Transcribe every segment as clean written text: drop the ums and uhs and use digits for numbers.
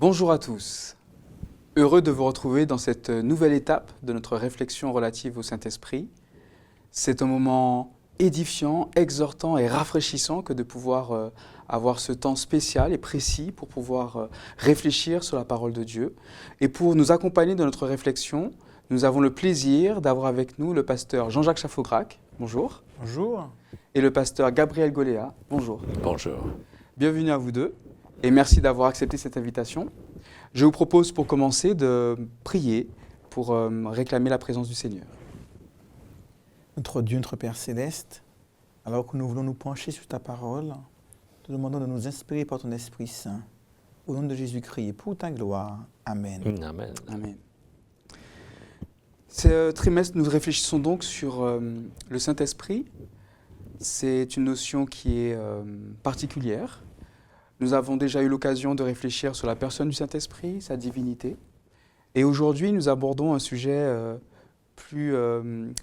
Bonjour à tous. Heureux de vous retrouver dans cette nouvelle étape de notre réflexion relative au Saint-Esprit. C'est un moment édifiant, exhortant et rafraîchissant que de pouvoir avoir ce temps spécial et précis pour pouvoir réfléchir sur la parole de Dieu. Et pour nous accompagner dans notre réflexion, nous avons le plaisir d'avoir avec nous le pasteur Jean-Jacques Chafaugrac. Bonjour. Bonjour. Et le pasteur Gabriel Goléa. Bonjour. Bonjour. Bienvenue à vous deux et merci d'avoir accepté cette invitation. Je vous propose pour commencer de prier pour réclamer la présence du Seigneur. Notre Dieu, notre Père Céleste, alors que nous voulons nous pencher sur ta parole, te demandons de nous inspirer par ton Esprit Saint. Au nom de Jésus-Christ et pour ta gloire. Amen. Amen. Amen. Ce trimestre, nous réfléchissons donc sur le Saint-Esprit. C'est une notion qui est particulière. Nous avons déjà eu l'occasion de réfléchir sur la personne du Saint-Esprit, sa divinité. Et aujourd'hui, nous abordons un sujet plus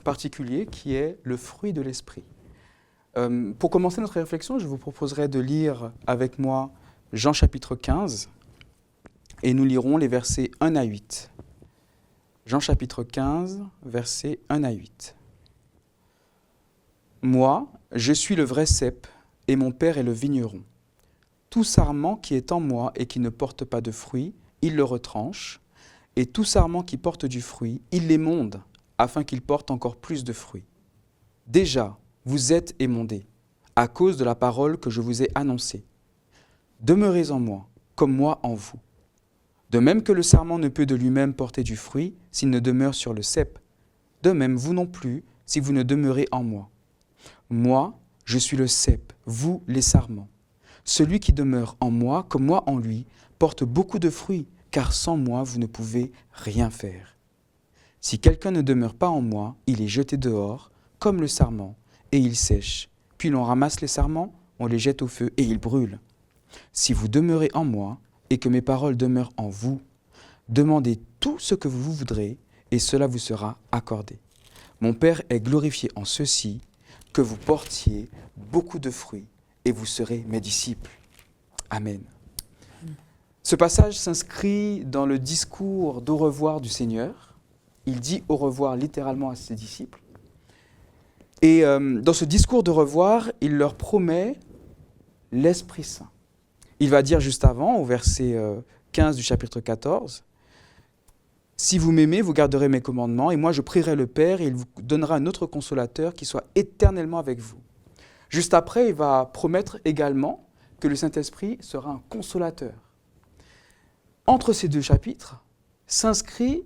particulier qui est le fruit de l'Esprit. Pour commencer notre réflexion, je vous proposerai de lire avec moi Jean chapitre 15 et nous lirons les versets 1 à 8. Jean chapitre 15, versets 1 à 8. « Moi, je suis le vrai cep, et mon Père est le vigneron. Tout sarment qui est en moi et qui ne porte pas de fruit, il le retranche, et tout sarment qui porte du fruit, il l'émonde, afin qu'il porte encore plus de fruits. Déjà, vous êtes émondés, à cause de la parole que je vous ai annoncée. Demeurez en moi, comme moi en vous. De même que le sarment ne peut de lui-même porter du fruit s'il ne demeure sur le cep, de même vous non plus si vous ne demeurez en moi. Moi, je suis le cep, vous les sarments. Celui qui demeure en moi, comme moi en lui, porte beaucoup de fruits, car sans moi, vous ne pouvez rien faire. Si quelqu'un ne demeure pas en moi, il est jeté dehors, comme le sarment, et il sèche. Puis l'on ramasse les sarments, on les jette au feu, et ils brûlent. Si vous demeurez en moi, et que mes paroles demeurent en vous, demandez tout ce que vous voudrez, et cela vous sera accordé. Mon Père est glorifié en ceci, que vous portiez beaucoup de fruits, et vous serez mes disciples. Amen. Ce passage s'inscrit dans le discours d'au revoir du Seigneur. Il dit au revoir littéralement à ses disciples. Et dans ce discours de revoir, il leur promet l'Esprit Saint. Il va dire juste avant, au verset 15 du chapitre 14, « Si vous m'aimez, vous garderez mes commandements, et moi je prierai le Père, et il vous donnera un autre consolateur qui soit éternellement avec vous. » Juste après, il va promettre également que le Saint-Esprit sera un consolateur. Entre ces deux chapitres s'inscrit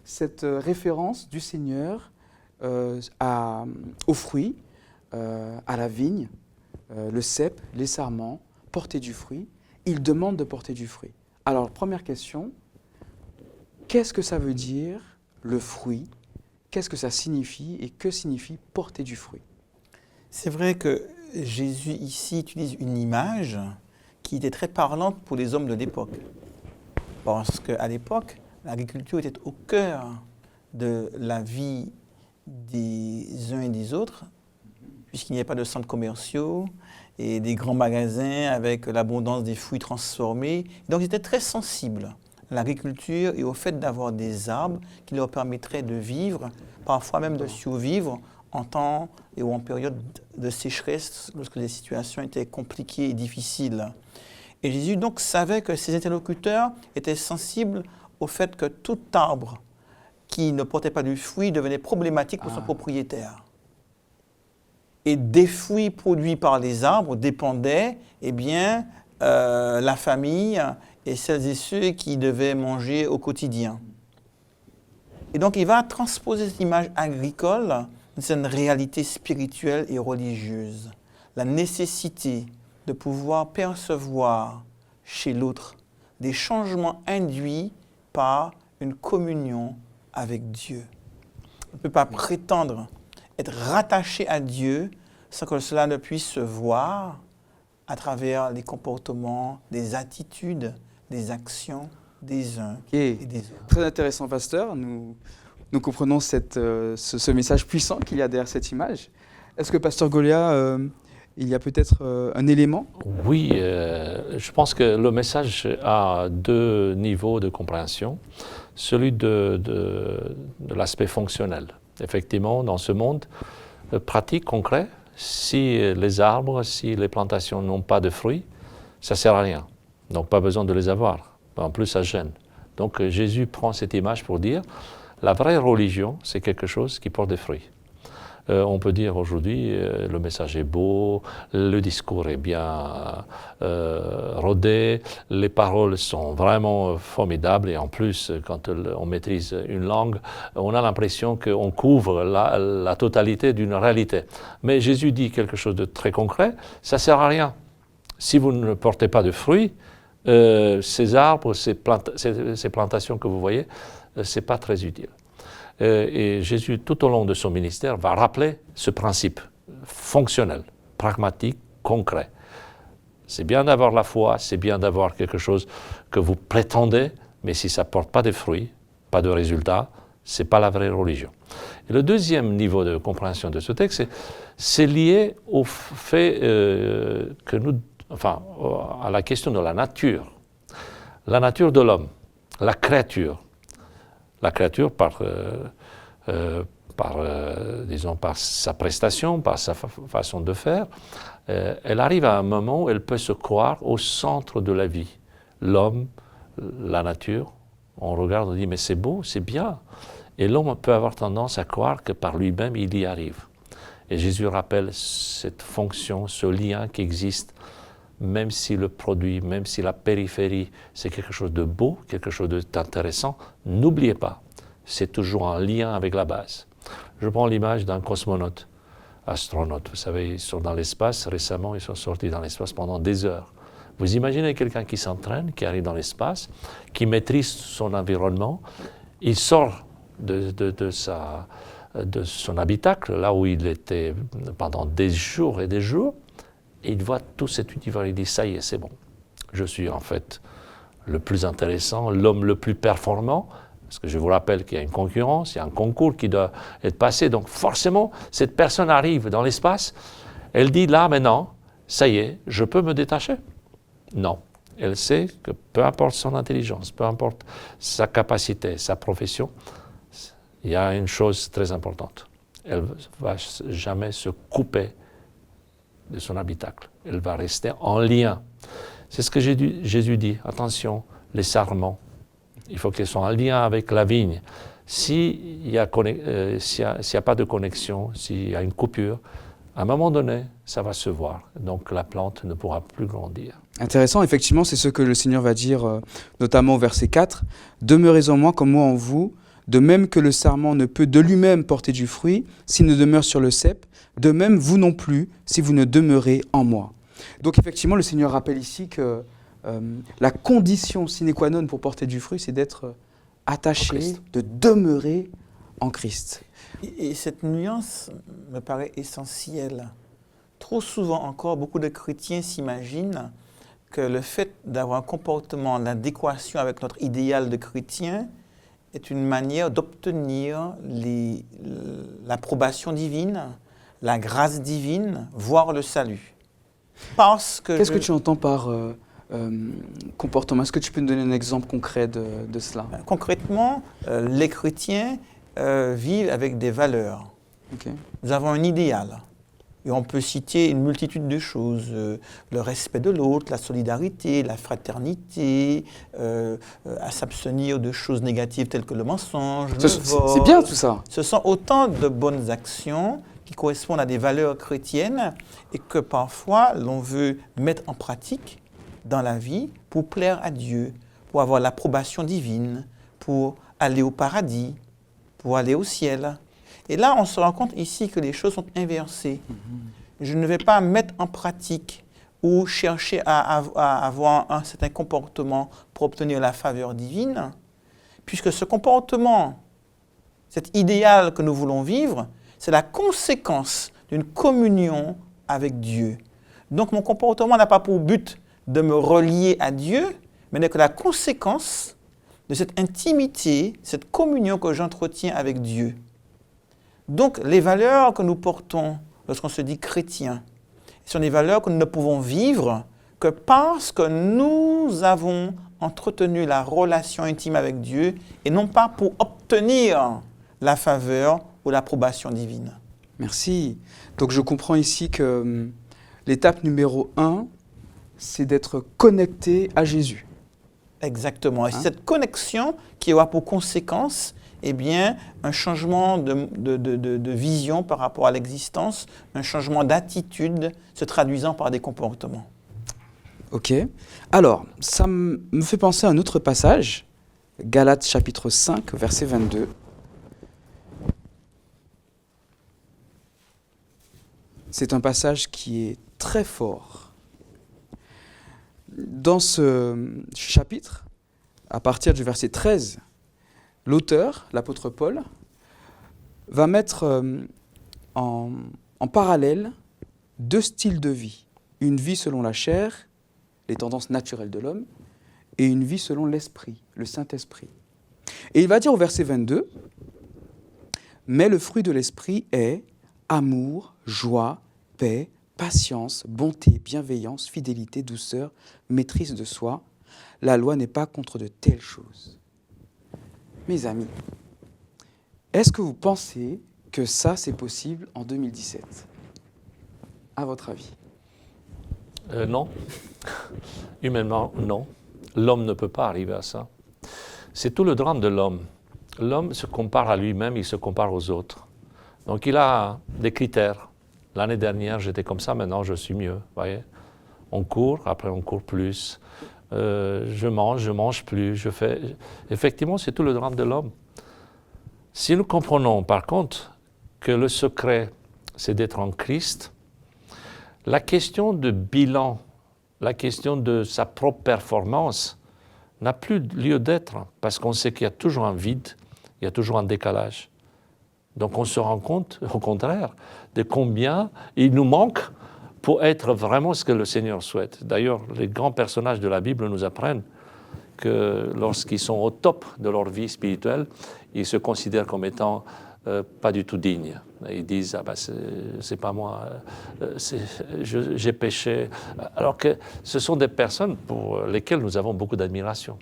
cette référence du Seigneur aux fruits, à la vigne, le cep, les sarments, porter du fruit. Il demande de porter du fruit. Alors, première question, qu'est-ce que ça veut dire le fruit? Qu'est-ce que ça signifie et que signifie porter du fruit? C'est vrai que Jésus ici utilise une image qui était très parlante pour les hommes de l'époque. Parce qu'à l'époque, l'agriculture était au cœur de la vie des uns et des autres, puisqu'il n'y avait pas de centres commerciaux et des grands magasins avec l'abondance des fruits transformés. Donc ils étaient très sensibles à l'agriculture et au fait d'avoir des arbres qui leur permettraient de vivre, parfois même de survivre en temps et ou en période de sécheresse, lorsque les situations étaient compliquées et difficiles. Et Jésus donc savait que ses interlocuteurs étaient sensibles au fait que tout arbre qui ne portait pas du fruit devenait problématique pour son propriétaire. Et des fruits produits par les arbres dépendaient, la famille et celles et ceux qui devaient manger au quotidien. Et donc il va transposer cette image agricole dans une réalité spirituelle et religieuse. La nécessité de pouvoir percevoir chez l'autre des changements induits par une communion avec Dieu. On ne peut pas prétendre être rattaché à Dieu sans que cela ne puisse se voir à travers les comportements, les attitudes, les actions des uns et des autres. Très intéressant, pasteur. Nous comprenons ce message puissant qu'il y a derrière cette image. Est-ce que pasteur Goléa, Il y a peut-être un élément? Oui, je pense que le message a deux niveaux de compréhension. Celui de l'aspect fonctionnel. Effectivement, dans ce monde pratique, concret, si les arbres, si les plantations n'ont pas de fruits, ça ne sert à rien. Donc pas besoin de les avoir. En plus, ça gêne. Donc Jésus prend cette image pour dire, la vraie religion, c'est quelque chose qui porte des fruits. On peut dire aujourd'hui, le message est beau, le discours est bien rodé, les paroles sont vraiment formidables et en plus, quand on maîtrise une langue, on a l'impression qu'on couvre la totalité d'une réalité. Mais Jésus dit quelque chose de très concret, ça ne sert à rien. Si vous ne portez pas de fruits, ces arbres, ces plantations que vous voyez, ce n'est pas très utile. Et Jésus, tout au long de son ministère, va rappeler ce principe fonctionnel, pragmatique, concret. C'est bien d'avoir la foi, c'est bien d'avoir quelque chose que vous prétendez, mais si ça ne porte pas de fruits, pas de résultats, ce n'est pas la vraie religion. Et le deuxième niveau de compréhension de ce texte, c'est lié au fait que à la question de la nature de l'homme, la créature. La créature, par sa prestation, par sa façon de faire, elle arrive à un moment où elle peut se croire au centre de la vie. L'homme, la nature, on regarde, on dit mais c'est beau, c'est bien. Et l'homme peut avoir tendance à croire que par lui-même, il y arrive. Et Jésus rappelle cette fonction, ce lien qui existe, même si le produit, même si la périphérie, c'est quelque chose de beau, quelque chose d'intéressant, n'oubliez pas, c'est toujours en lien avec la base. Je prends l'image d'un cosmonaute, astronaute. Vous savez, ils sont dans l'espace, récemment, ils sont sortis dans l'espace pendant des heures. Vous imaginez quelqu'un qui s'entraîne, qui arrive dans l'espace, qui maîtrise son environnement, il sort de son habitacle, là où il était pendant des jours et des jours, et il voit tout cet univers, il dit, ça y est, c'est bon. Je suis en fait le plus intéressant, l'homme le plus performant, parce que je vous rappelle qu'il y a une concurrence, il y a un concours qui doit être passé, donc forcément, cette personne arrive dans l'espace, elle dit, là, maintenant, ça y est, je peux me détacher. Non, elle sait que peu importe son intelligence, peu importe sa capacité, sa profession, il y a une chose très importante, elle ne va jamais se couper de son habitacle. Elle va rester en lien. C'est ce que Jésus dit. Attention, les sarments, il faut qu'ils soient en lien avec la vigne. S'il n'y a pas de connexion, s'il y a une coupure, à un moment donné, ça va se voir. Donc la plante ne pourra plus grandir. Intéressant, effectivement, c'est ce que le Seigneur va dire, notamment au verset 4. « Demeurez en moi comme moi en vous, de même que le sarment ne peut de lui-même porter du fruit s'il ne demeure sur le cep, de même vous non plus si vous ne demeurez en moi. » Donc effectivement, le Seigneur rappelle ici que la condition sine qua non pour porter du fruit, c'est d'être attaché, de demeurer en Christ. Et cette nuance me paraît essentielle. Trop souvent encore, beaucoup de chrétiens s'imaginent que le fait d'avoir un comportement en adéquation avec notre idéal de chrétien est une manière d'obtenir l'approbation divine, la grâce divine, voire le salut. Qu'est-ce que tu entends par comportement? Est-ce que tu peux nous donner un exemple concret de cela? Concrètement, les chrétiens vivent avec des valeurs. Okay. Nous avons un idéal. Et on peut citer une multitude de choses. Le respect de l'autre, la solidarité, la fraternité, à s'abstenir de choses négatives telles que le mensonge, le vol. C'est bien tout ça. Ce sont autant de bonnes actions qui correspondent à des valeurs chrétiennes et que parfois l'on veut mettre en pratique dans la vie pour plaire à Dieu, pour avoir l'approbation divine, pour aller au paradis, pour aller au ciel. Et là, on se rend compte ici que les choses sont inversées. Je ne vais pas mettre en pratique ou chercher à avoir un certain comportement pour obtenir la faveur divine, puisque ce comportement, cet idéal que nous voulons vivre, c'est la conséquence d'une communion avec Dieu. Donc mon comportement n'a pas pour but de me relier à Dieu, mais n'est que la conséquence de cette intimité, cette communion que j'entretiens avec Dieu. Donc les valeurs que nous portons lorsqu'on se dit chrétien, Ce sont des valeurs que nous ne pouvons vivre que parce que nous avons entretenu la relation intime avec Dieu et non pas pour obtenir la faveur ou l'approbation divine. Merci. Donc je comprends ici que l'étape numéro 1, c'est d'être connecté à Jésus. Exactement. Et c'est cette connexion qui aura pour conséquence un changement de vision par rapport à l'existence, un changement d'attitude se traduisant par des comportements. Ok. Alors, ça me fait penser à un autre passage, Galates chapitre 5, verset 22. C'est un passage qui est très fort. Dans ce chapitre, à partir du verset 13, l'auteur, l'apôtre Paul, va mettre en parallèle 2 styles de vie. Une vie selon la chair, les tendances naturelles de l'homme, et une vie selon l'esprit, le Saint-Esprit. Et il va dire au verset 22, « Mais le fruit de l'esprit est amour, joie, paix, patience, bonté, bienveillance, fidélité, douceur, maîtrise de soi. La loi n'est pas contre de telles choses. » Mes amis, est-ce que vous pensez que ça, c'est possible en 2017 ? À votre avis ? Non. Humainement, non. L'homme ne peut pas arriver à ça. C'est tout le drame de l'homme. L'homme se compare à lui-même, il se compare aux autres. Donc il a des critères. L'année dernière, j'étais comme ça, maintenant je suis mieux. Voyez, on court, après on court plus. Je mange plus. Effectivement, c'est tout le drame de l'homme. Si nous comprenons par contre que le secret, c'est d'être en Christ, la question de bilan, la question de sa propre performance n'a plus lieu d'être parce qu'on sait qu'il y a toujours un vide, il y a toujours un décalage. Donc on se rend compte, au contraire, de combien il nous manque pour être vraiment ce que le Seigneur souhaite. D'ailleurs, les grands personnages de la Bible nous apprennent que lorsqu'ils sont au top de leur vie spirituelle, ils se considèrent comme étant pas du tout dignes. Ils disent « Ah ben c'est pas moi, j'ai péché ». Alors que ce sont des personnes pour lesquelles nous avons beaucoup d'admiration.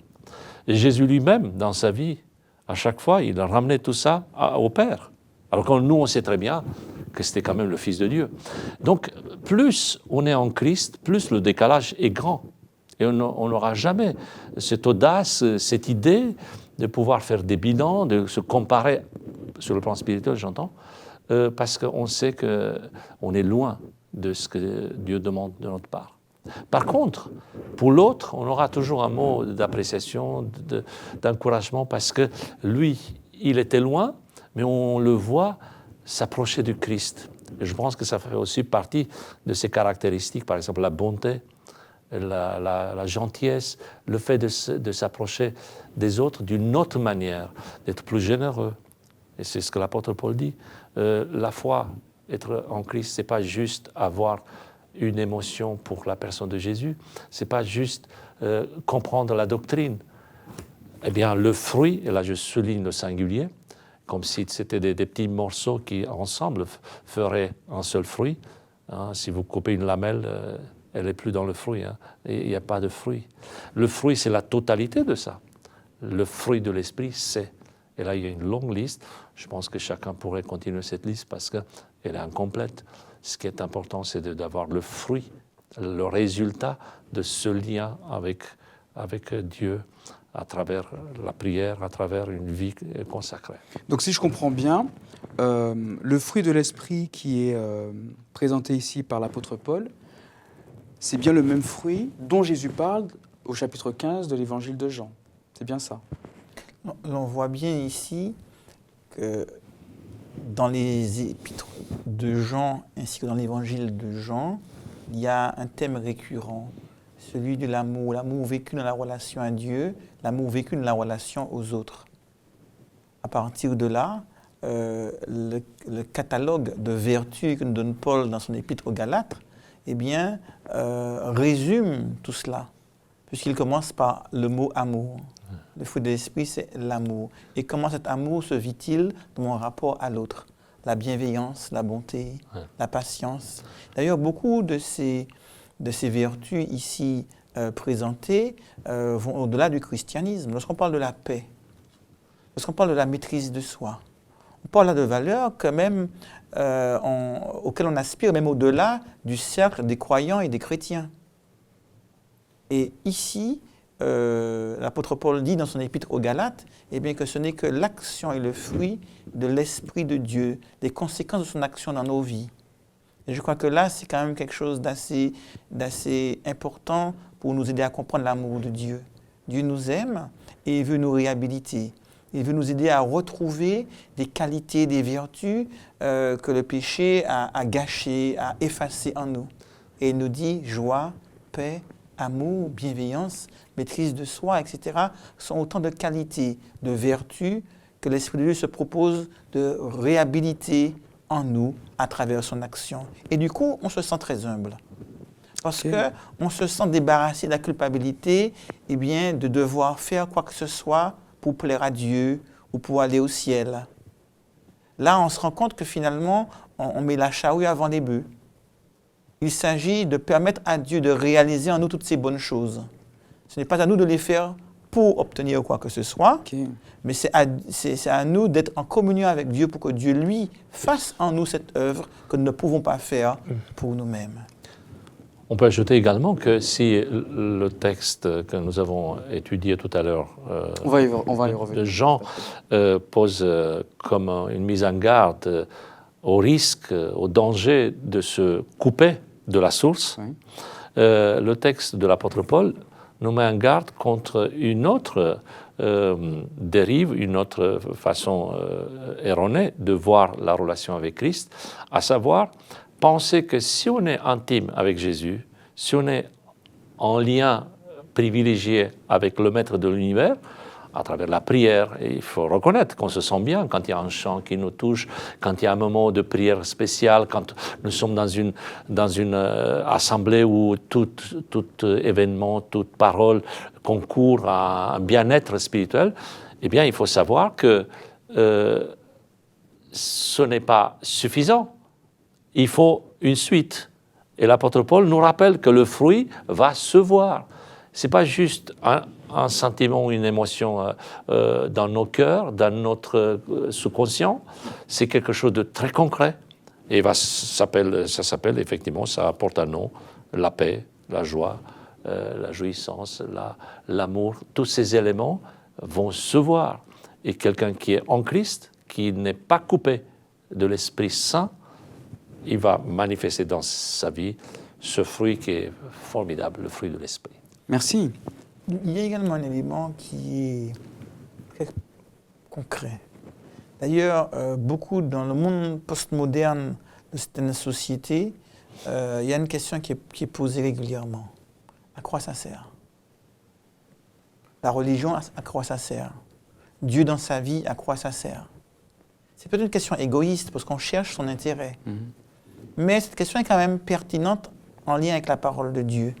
Et Jésus lui-même, dans sa vie, à chaque fois, il a ramené tout ça au Père. Alors que nous, on sait très bien que c'était quand même le Fils de Dieu. Donc, plus on est en Christ, plus le décalage est grand. Et on n'aura jamais cette audace, cette idée de pouvoir faire des bilans, de se comparer, sur le plan spirituel, j'entends, parce qu'on sait qu'on est loin de ce que Dieu demande de notre part. Par contre, pour l'autre, on aura toujours un mot d'appréciation, d'encouragement, parce que lui, il était loin, mais on le voit s'approcher du Christ. Et je pense que ça fait aussi partie de ses caractéristiques, par exemple la bonté, la gentillesse, le fait de s'approcher des autres d'une autre manière, d'être plus généreux. Et c'est ce que l'apôtre Paul dit. La foi, être en Christ, ce n'est pas juste avoir une émotion pour la personne de Jésus, ce n'est pas juste comprendre la doctrine. Eh bien, le fruit, et là je souligne le singulier, comme si c'était des petits morceaux qui, ensemble, feraient un seul fruit. Hein, si vous coupez une lamelle, elle n'est plus dans le fruit. Hein, il n'y a pas de fruit. Le fruit, c'est la totalité de ça. Le fruit de l'esprit, c'est. Et là, il y a une longue liste. Je pense que chacun pourrait continuer cette liste parce qu'elle est incomplète. Ce qui est important, c'est d'avoir le fruit, le résultat de ce lien avec Dieu, à travers la prière, à travers une vie consacrée. Donc si je comprends bien, le fruit de l'esprit qui est présenté ici par l'apôtre Paul, c'est bien le même fruit dont Jésus parle au chapitre 15 de l'évangile de Jean. C'est bien ça. On voit bien ici que dans les épîtres de Jean ainsi que dans l'évangile de Jean, il y a un thème récurrent, celui de l'amour, l'amour vécu dans la relation à Dieu, l'amour vécu dans la relation aux autres. À partir de là, le catalogue de vertus que nous donne Paul dans son épître aux Galates, résume tout cela, puisqu'il commence par le mot amour. Le fruit de l'esprit, c'est l'amour. Et comment cet amour se vit-il dans mon rapport à l'autre ? la bienveillance, la bonté, Ouais. la patience. D'ailleurs, beaucoup de ces vertus ici présentées vont au-delà du christianisme. Lorsqu'on parle de la paix, lorsqu'on parle de la maîtrise de soi, on parle là de valeurs quand même auxquelles on aspire, même au-delà du cercle des croyants et des chrétiens. Et ici, l'apôtre Paul dit dans son épître aux Galates, eh bien, que ce n'est que l'action et le fruit de l'Esprit de Dieu, des conséquences de son action dans nos vies. Et je crois que là, c'est quand même quelque chose d'assez important pour nous aider à comprendre l'amour de Dieu. Dieu nous aime et il veut nous réhabiliter. Il veut nous aider à retrouver des qualités, des vertus que le péché a gâchées, a effacées en nous. Et il nous dit joie, paix, amour, bienveillance, maîtrise de soi, etc., sont autant de qualités, de vertus que l'Esprit de Dieu se propose de réhabiliter en nous à travers son action. Et du coup, on se sent très humble. Parce qu'on se sent débarrassé de la culpabilité eh bien, de devoir faire quoi que ce soit pour plaire à Dieu ou pour aller au ciel. Là, on se rend compte que finalement, on met la charrue avant les bœufs. Il s'agit de permettre à Dieu de réaliser en nous toutes ces bonnes choses. Ce n'est pas à nous de les faire pour obtenir quoi que ce soit, mais c'est à nous d'être en communion avec Dieu pour que Dieu, lui, fasse en nous cette œuvre que nous ne pouvons pas faire pour nous-mêmes. On peut ajouter également que si le texte que nous avons étudié tout à l'heure on va y revenir. de Jean pose comme une mise en garde au risque, au danger de se couper de la source, oui. Le texte de l'apôtre Paul nous met en garde contre une autre dérive, une autre façon erronée de voir la relation avec Christ, à savoir penser que si on est intime avec Jésus, si on est en lien privilégié avec le Maître de l'univers, à travers la prière, et il faut reconnaître qu'on se sent bien quand il y a un chant qui nous touche, quand il y a un moment de prière spécial, quand nous sommes dans une assemblée où tout événement, toute parole concourt à un bien-être spirituel. Eh bien, il faut savoir que ce n'est pas suffisant. Il faut une suite. Et l'apôtre Paul nous rappelle que le fruit va se voir. Ce n'est pas juste un sentiment ou une émotion dans nos cœurs, dans notre sous-conscient. C'est quelque chose de très concret. Et ça s'appelle effectivement, ça apporte un nom, la paix, la joie, la jouissance, l'amour. Tous ces éléments vont se voir. Et quelqu'un qui est en Christ, qui n'est pas coupé de l'Esprit Saint, il va manifester dans sa vie ce fruit qui est formidable, le fruit de l'Esprit. Merci. Il y a également un élément qui est très concret. D'ailleurs, beaucoup dans le monde postmoderne de certaines sociétés, il y a une question qui est posée régulièrement. À quoi ça sert? La religion, à quoi ça sert? Dieu dans sa vie, à quoi ça sert? C'est peut-être une question égoïste parce qu'on cherche son intérêt. Mais cette question est quand même pertinente en lien avec la parole de Dieu.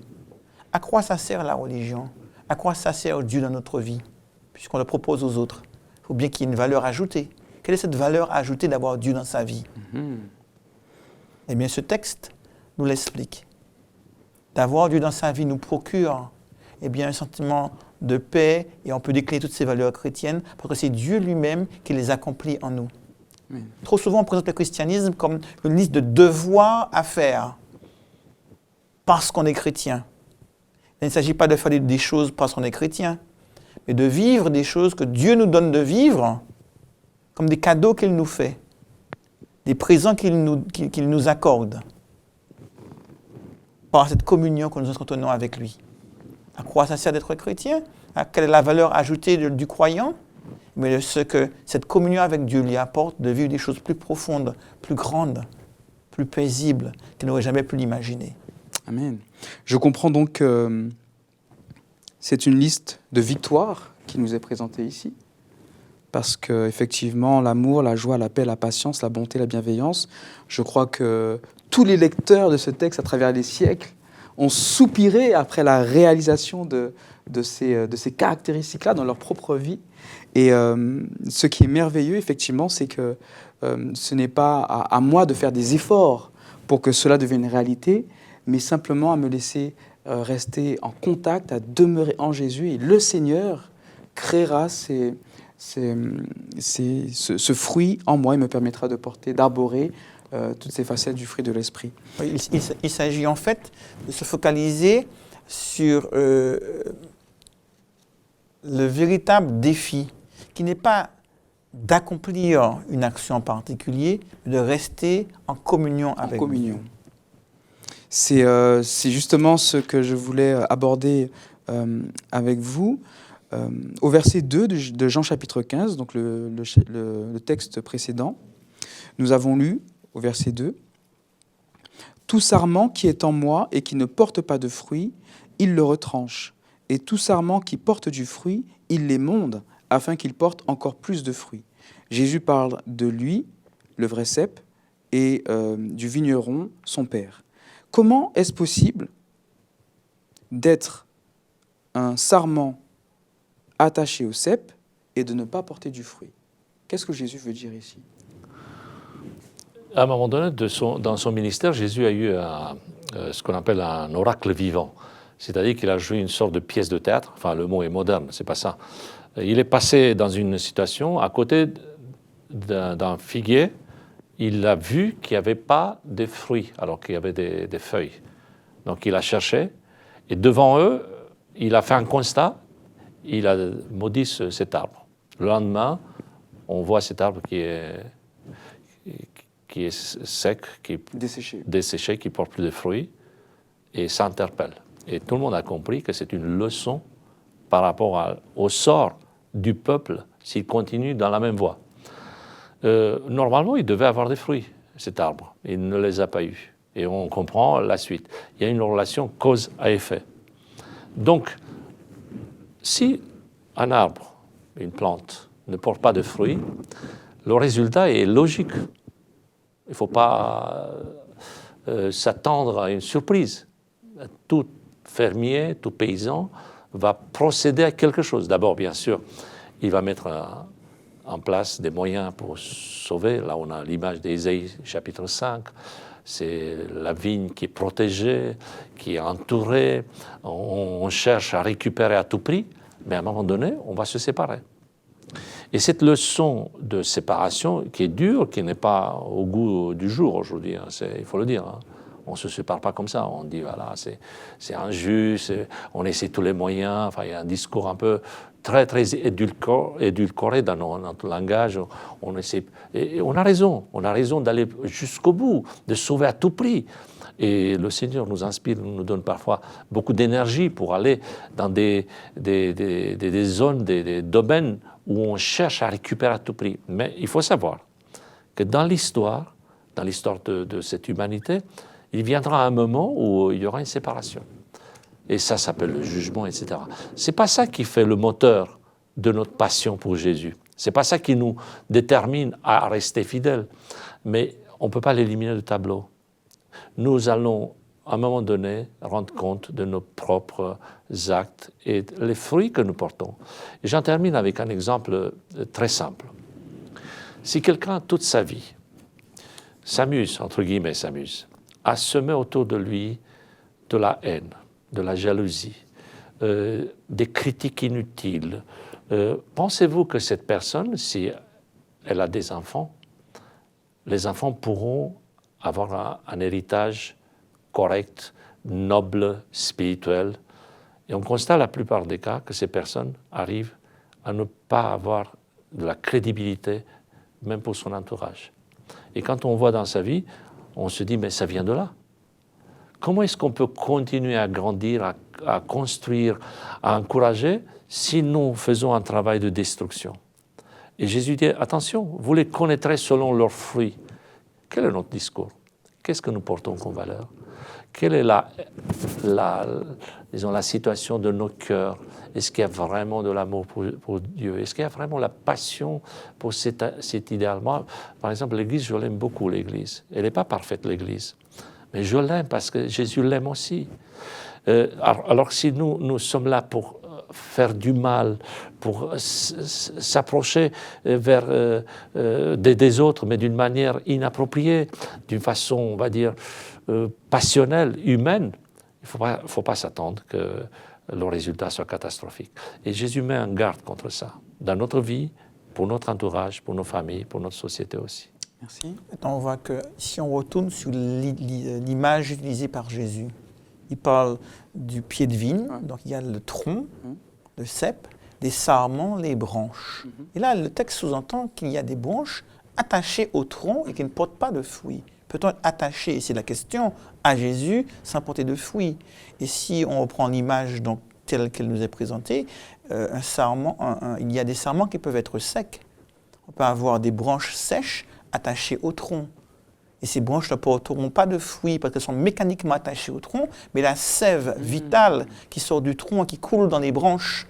À quoi ça sert la religion? À quoi ça sert Dieu dans notre vie? Puisqu'on le propose aux autres. Il faut bien qu'il y ait une valeur ajoutée. Quelle est cette valeur ajoutée d'avoir Dieu dans sa vie? Eh bien, ce texte nous l'explique. D'avoir Dieu dans sa vie nous procure eh bien, un sentiment de paix et on peut décliner toutes ces valeurs chrétiennes parce que c'est Dieu lui-même qui les accomplit en nous. Oui. Trop souvent, on présente le christianisme comme une liste de devoirs à faire parce qu'on est chrétien. Il ne s'agit pas de faire des choses parce qu'on est chrétien, mais de vivre des choses que Dieu nous donne de vivre comme des cadeaux qu'il nous fait, des présents qu'il nous accorde par cette communion que nous entretenons avec lui. À quoi ça sert d'être chrétien? Quelle est la valeur ajoutée du croyant? Mais ce que cette communion avec Dieu lui apporte, de vivre des choses plus profondes, plus grandes, plus paisibles, qu'il n'aurait jamais pu l'imaginer. Amen. Je comprends donc que c'est une liste de victoires qui nous est présentée ici, parce qu'effectivement, l'amour, la joie, la paix, la patience, la bonté, la bienveillance, je crois que tous les lecteurs de ce texte à travers les siècles ont soupiré après la réalisation de ces caractéristiques-là dans leur propre vie. Et ce qui est merveilleux, effectivement, c'est que ce n'est pas à moi de faire des efforts pour que cela devienne réalité, mais simplement à me laisser rester en contact, à demeurer en Jésus, et le Seigneur créera ce fruit en moi et me permettra de porter, d'arborer toutes ces facettes du fruit de l'Esprit. Il s'agit en fait de se focaliser sur le véritable défi, qui n'est pas d'accomplir une action en particulier, mais de rester en communion avec Dieu. C'est justement ce que je voulais aborder avec vous. Au verset 2 de Jean chapitre 15, donc le texte précédent, nous avons lu au verset 2, « Tout sarment qui est en moi et qui ne porte pas de fruit, il le retranche. Et tout sarment qui porte du fruit, il l'émonde, afin qu'il porte encore plus de fruits. » Jésus parle de lui, le vrai cep, et du vigneron, son père. Comment est-ce possible d'être un sarment attaché au cep et de ne pas porter du fruit? Qu'est-ce que Jésus veut dire ici? À un moment donné, dans son ministère, Jésus a eu ce qu'on appelle un oracle vivant. C'est-à-dire qu'il a joué une sorte de pièce de théâtre. Enfin, le mot est moderne, c'est pas ça. Il est passé dans une situation à côté d'un figuier. Il a vu qu'il n'y avait pas de fruits, alors qu'il y avait des feuilles. Donc il a cherché, et devant eux, il a fait un constat, il a maudit cet arbre. Le lendemain, on voit cet arbre qui est sec, qui est desséché, qui ne porte plus de fruits, et s'interpelle. Et tout le monde a compris que c'est une leçon par rapport au sort du peuple s'il continue dans la même voie. Normalement, il devait avoir des fruits, cet arbre. Il ne les a pas eus. Et on comprend la suite. Il y a une relation cause à effet. Donc, si un arbre, une plante, ne porte pas de fruits, le résultat est logique. Il ne faut pas s'attendre à une surprise. Tout fermier, tout paysan va procéder à quelque chose. D'abord, bien sûr, il va mettre en place des moyens pour sauver. Là, on a l'image d'Ésaïe, chapitre 5. C'est la vigne qui est protégée, qui est entourée. On cherche à récupérer à tout prix, mais à un moment donné, on va se séparer. Et cette leçon de séparation, qui est dure, qui n'est pas au goût du jour aujourd'hui, hein, il faut le dire, hein. On ne se sépare pas comme ça. On dit, voilà, c'est injuste, on essaie tous les moyens. Enfin, il y a un discours un peu très, très édulcoré dans notre langage. On essaie, et on a raison d'aller jusqu'au bout, de sauver à tout prix. Et le Seigneur nous inspire, nous donne parfois beaucoup d'énergie pour aller dans des zones, des domaines où on cherche à récupérer à tout prix. Mais il faut savoir que dans l'histoire de cette humanité, il viendra un moment où il y aura une séparation. Et ça s'appelle le jugement, etc. C'est pas ça qui fait le moteur de notre passion pour Jésus. C'est pas ça qui nous détermine à rester fidèles. Mais on ne peut pas l'éliminer du tableau. Nous allons, à un moment donné, rendre compte de nos propres actes et les fruits que nous portons. Et j'en termine avec un exemple très simple. Si quelqu'un, toute sa vie, s'amuse, entre guillemets, à semer autour de lui de la haine, de la jalousie, des critiques inutiles, pensez-vous que cette personne, si elle a des enfants, les enfants pourront avoir un héritage correct, noble, spirituel? Et on constate la plupart des cas que ces personnes arrivent à ne pas avoir de la crédibilité, même pour son entourage. Et quand on voit dans sa vie, on se dit, mais ça vient de là. Comment est-ce qu'on peut continuer à grandir, à construire, à encourager, si nous faisons un travail de destruction? Et Jésus dit, attention, vous les connaîtrez selon leurs fruits. Quel est notre discours? Qu'est-ce que nous portons comme valeur? Quelle est disons, la situation de nos cœurs? Est-ce qu'il y a vraiment de l'amour pour Dieu? Est-ce qu'il y a vraiment la passion pour cet idéal? Moi, par exemple, l'Église, je l'aime beaucoup, l'Église. Elle n'est pas parfaite, l'Église. Mais je l'aime parce que Jésus l'aime aussi. Alors si nous sommes là pour faire du mal, pour s'approcher vers des autres, mais d'une manière inappropriée, d'une façon, on va dire, passionnelle, humaine, il ne faut pas s'attendre que le résultat soit catastrophique. Et Jésus met en garde contre ça, dans notre vie, pour notre entourage, pour nos familles, pour notre société aussi. Merci. Maintenant, on voit que si on retourne sur l'image utilisée par Jésus, il parle du pied de vigne, donc il y a le tronc, le cep, les sarments, les branches. Et là, le texte sous-entend qu'il y a des branches attachées au tronc et qui ne portent pas de fruits. Peut-on être attaché, c'est la question, à Jésus sans porter de fruits? Et si on reprend l'image donc, telle qu'elle nous est présentée, un sarment, il y a des sarments qui peuvent être secs. On peut avoir des branches sèches attachées au tronc. Et ces branches ne porteront pas de fruits parce qu'elles sont mécaniquement attachées au tronc, mais la sève vitale qui sort du tronc, qui coule dans les branches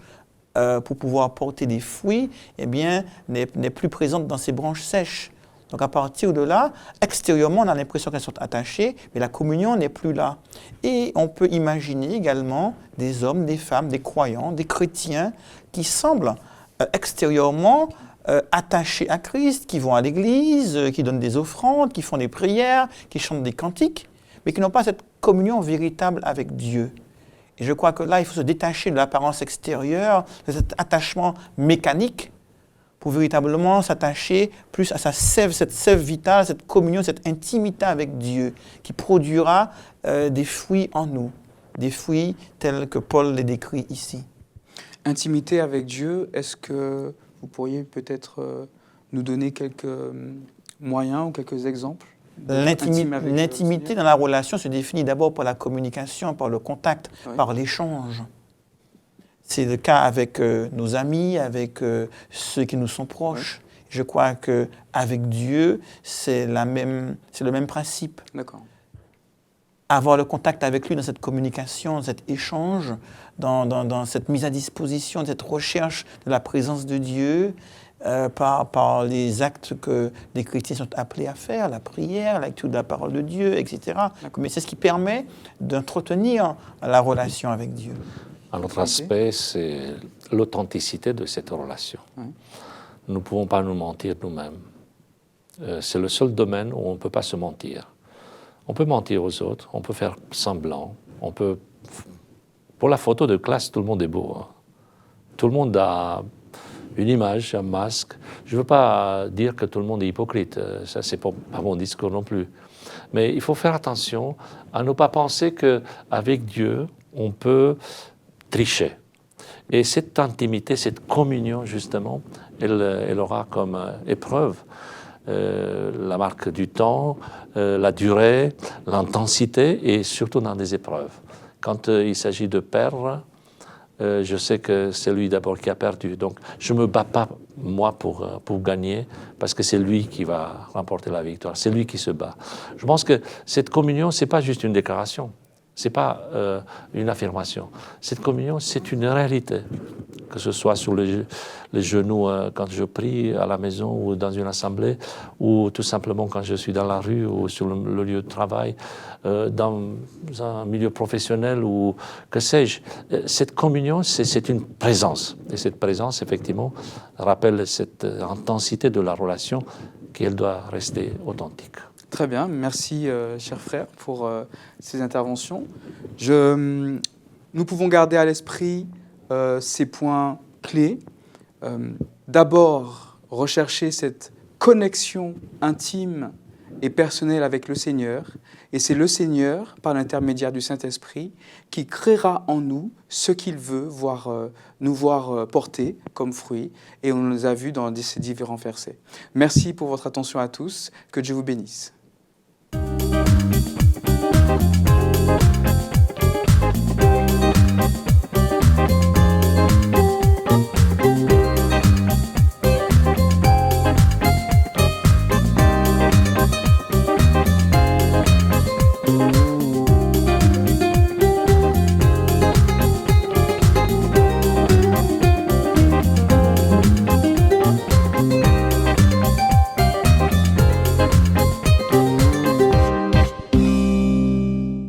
pour pouvoir porter des fruits, eh bien, n'est plus présente dans ces branches sèches. Donc à partir de là, extérieurement, on a l'impression qu'elles sont attachées, mais la communion n'est plus là. Et on peut imaginer également des hommes, des femmes, des croyants, des chrétiens qui semblent extérieurement attachés à Christ, qui vont à l'église, qui donnent des offrandes, qui font des prières, qui chantent des cantiques, mais qui n'ont pas cette communion véritable avec Dieu. Et je crois que là, il faut se détacher de l'apparence extérieure, de cet attachement mécanique, pour véritablement s'attacher plus à sa sève, cette sève vitale, cette communion, cette intimité avec Dieu, qui produira des fruits en nous, des fruits tels que Paul les décrit ici. Intimité avec Dieu, est-ce que vous pourriez peut-être nous donner quelques moyens ou quelques exemples? L'intimité dans la relation se définit d'abord par la communication, par le contact, par l'échange. C'est le cas avec nos amis, avec ceux qui nous sont proches. Je crois qu'avec Dieu, c'est le même principe. D'accord. Avoir le contact avec lui dans cette communication, dans cet échange, dans cette mise à disposition, cette recherche de la présence de Dieu, par les actes que les chrétiens sont appelés à faire, la prière, la lecture de la parole de Dieu, etc. Mais c'est ce qui permet d'entretenir la relation avec Dieu. Un autre aspect, c'est l'authenticité de cette relation. Nous ne pouvons pas nous mentir nous-mêmes. C'est le seul domaine où on ne peut pas se mentir. On peut mentir aux autres, on peut faire semblant, on peut... Pour la photo de classe, tout le monde est beau. Hein. Tout le monde a une image, un masque. Je ne veux pas dire que tout le monde est hypocrite, ça c'est pas mon discours non plus. Mais il faut faire attention à ne pas penser qu'avec Dieu, on peut tricher. Et cette intimité, cette communion, justement, elle aura comme épreuve la marque du temps, la durée, l'intensité et surtout dans des épreuves. Quand il s'agit de perdre, je sais que c'est lui d'abord qui a perdu. Donc je ne me bats pas, moi, pour gagner, parce que c'est lui qui va remporter la victoire. C'est lui qui se bat. Je pense que cette communion, ce n'est pas juste une déclaration. Ce n'est pas une affirmation. Cette communion, c'est une réalité. Que ce soit sur les genoux quand je prie à la maison ou dans une assemblée, ou tout simplement quand je suis dans la rue ou sur le lieu de travail, dans un milieu professionnel ou que sais-je. Cette communion, c'est une présence. Et cette présence, effectivement, rappelle cette intensité de la relation qu'elle doit rester authentique. Très bien, merci cher frère pour ces interventions. Nous pouvons garder à l'esprit ces points clés. D'abord, rechercher cette connexion intime et personnelle avec le Seigneur. Et c'est le Seigneur, par l'intermédiaire du Saint-Esprit, qui créera en nous ce qu'il veut nous voir porter comme fruit. Et on nous a vu dans ces différents versets. Merci pour votre attention à tous. Que Dieu vous bénisse.